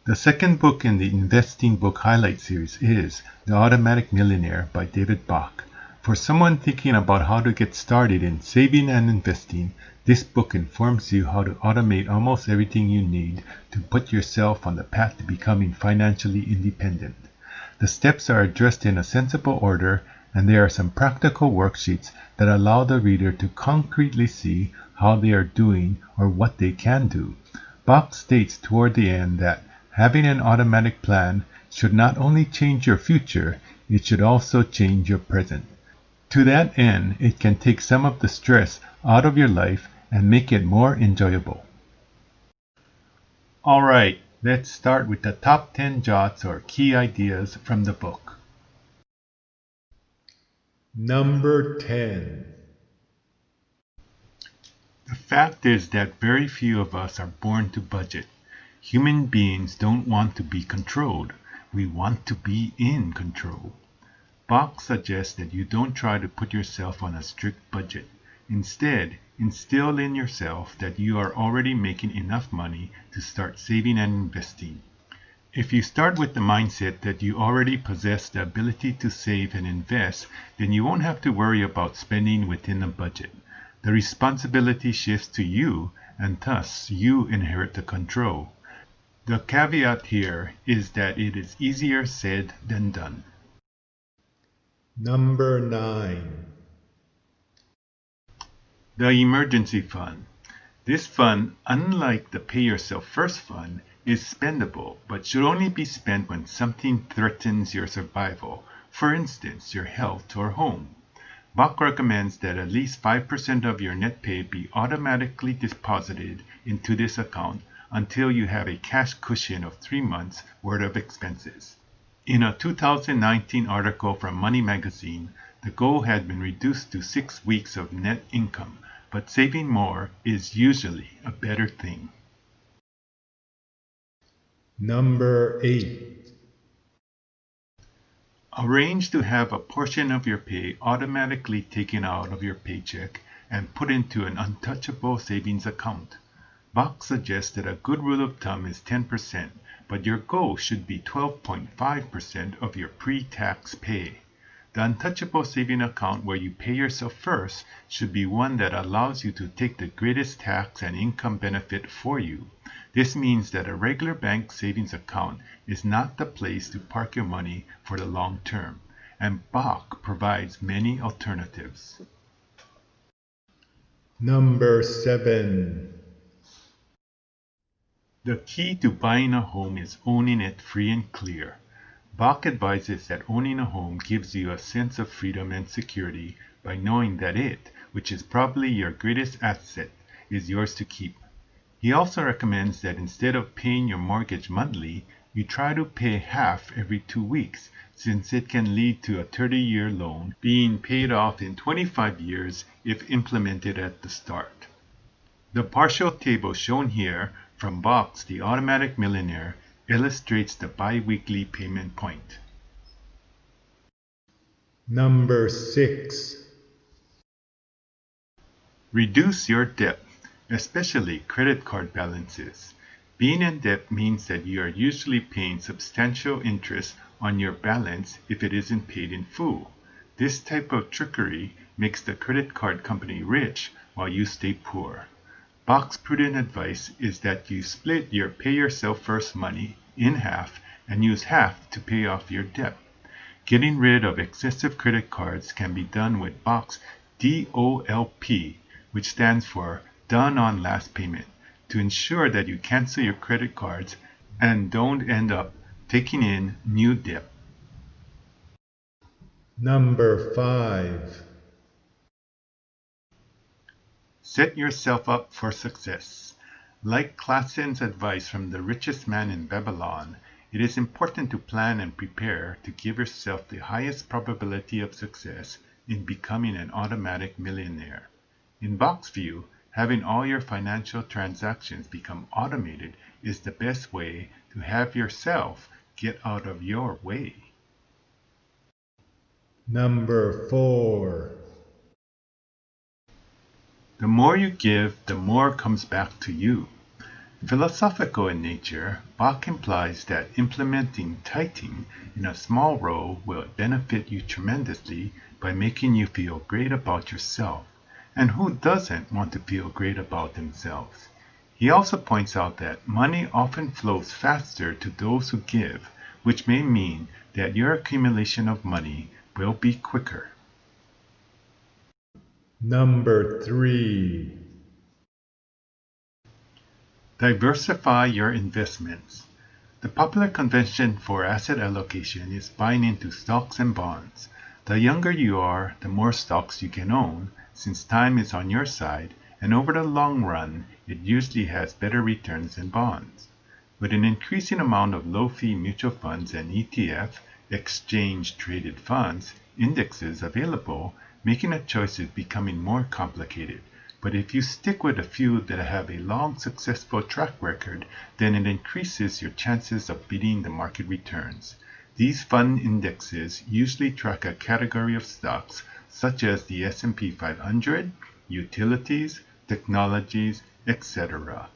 The second book in the Investing Book Highlight series is The Automatic Millionaire by David Bach. For someone thinking about how to get started in saving and investing, this book informs you how to automate almost everything you need to put yourself on the path to becoming financially independent. The steps are addressed in a sensible order, and there are some practical worksheets that allow the reader to concretely see how they are doing or what they can do. Bach states toward the end that having an automatic plan should not only change your future, it should also change your present. To that end, it can take some of the stress out of your life and make it more enjoyable. Alright, let's start with the top 10 jots or key ideas from the book. Number 10. The fact is that very few of us are born to budget. Human beings don't want to be controlled. We want to be in control. Bach suggests that you don't try to put yourself on a strict budget. Instead, instill in yourself that you are already making enough money to start saving and investing. If you start with the mindset that you already possess the ability to save and invest, then you won't have to worry about spending within a budget. The responsibility shifts to you, and thus you inherit the control. The caveat here is that it is easier said than done. Number 9. The Emergency Fund. This fund, unlike the Pay Yourself First fund, is spendable, but should only be spent when something threatens your survival, for instance, your health or home. Bach recommends that at least 5% of your net pay be automatically deposited into this account until you have a cash cushion of 3 months' worth of expenses. In a 2019 article from Money Magazine, the goal had been reduced to 6 weeks of net income, but saving more is usually a better thing. Number 8. Arrange to have a portion of your pay automatically taken out of your paycheck and put into an untouchable savings account. Bach suggests that a good rule of thumb is 10%, but your goal should be 12.5% of your pre-tax pay. The untouchable saving account where you pay yourself first should be one that allows you to take the greatest tax and income benefit for you. This means that a regular bank savings account is not the place to park your money for the long term, and Bach provides many alternatives. Number 7. The key to buying a home is owning it free and clear. Bach advises that owning a home gives you a sense of freedom and security by knowing that it, which is probably your greatest asset, is yours to keep. He also recommends that instead of paying your mortgage monthly, you try to pay half every 2 weeks, since it can lead to a 30-year loan being paid off in 25 years if implemented at the start. The partial table shown here from Bach's The Automatic Millionaire illustrates the bi-weekly payment point. Number 6. Reduce your debt, especially credit card balances. Being in debt means that you are usually paying substantial interest on your balance if it isn't paid in full. This type of trickery makes the credit card company rich while you stay poor. Bach's prudent advice is that you split your pay yourself first money in half and use half to pay off your debt. Getting rid of excessive credit cards can be done with Bach's DOLP, which stands for Done on Last Payment, to ensure that you cancel your credit cards and don't end up taking in new debt. Number 5. Set yourself up for success. Like Klassen's advice from The Richest Man in Babylon, it is important to plan and prepare to give yourself the highest probability of success in becoming an automatic millionaire. In Bach's view, having all your financial transactions become automated is the best way to have yourself get out of your way. Number 4. The more you give, the more comes back to you. Philosophical in nature, Bach implies that implementing tithing in a small role will benefit you tremendously by making you feel great about yourself. And who doesn't want to feel great about themselves? He also points out that money often flows faster to those who give, which may mean that your accumulation of money will be quicker. Number 3. Diversify your investments. The popular convention for asset allocation is buying into stocks and bonds. The younger you are, the more stocks you can own, since time is on your side, and over the long run, it usually has better returns than bonds. With an increasing amount of low-fee mutual funds and ETF, exchange-traded funds, indexes available, making a choice is becoming more complicated. But if you stick with a few that have a long successful track record, then it increases your chances of beating the market returns. These fund indexes usually track a category of stocks such as the S&P 500, utilities, technologies, etc.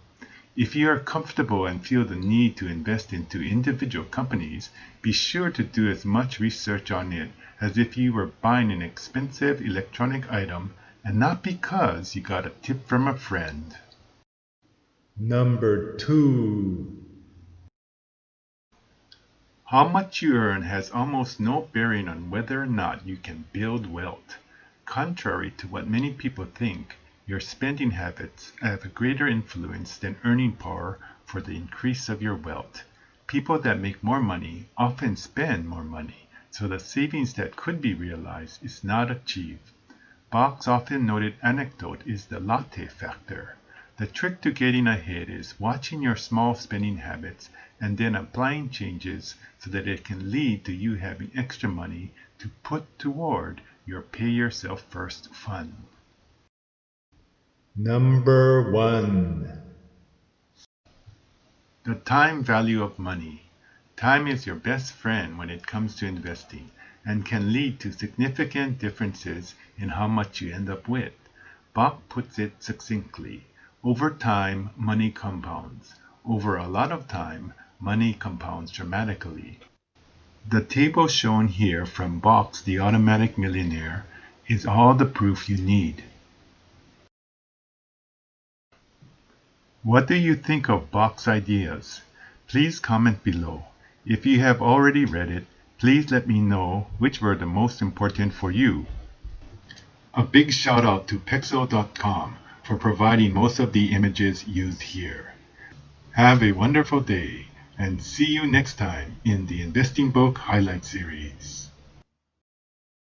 If you are comfortable and feel the need to invest into individual companies, be sure to do as much research on it as if you were buying an expensive electronic item and not because you got a tip from a friend. Number 2. How much you earn has almost no bearing on whether or not you can build wealth. Contrary to what many people think, your spending habits have a greater influence than earning power for the increase of your wealth. People that make more money often spend more money, so the savings that could be realized is not achieved. Bach's often noted anecdote is the latte factor. The trick to getting ahead is watching your small spending habits and then applying changes so that it can lead to you having extra money to put toward your pay yourself first fund. Number 1. The time value of money. Time is your best friend when it comes to investing and can lead to significant differences in how much you end up with. Bach puts it succinctly. Over time, money compounds. Over a lot of time, money compounds dramatically. The table shown here from Bach's The Automatic Millionaire is all the proof you need. What do you think of Bach's ideas? Please comment below. If you have already read it, please let me know which were the most important for you. A big shout out to Pexel.com for providing most of the images used here. Have a wonderful day and see you next time in the Investing Book Highlight Series.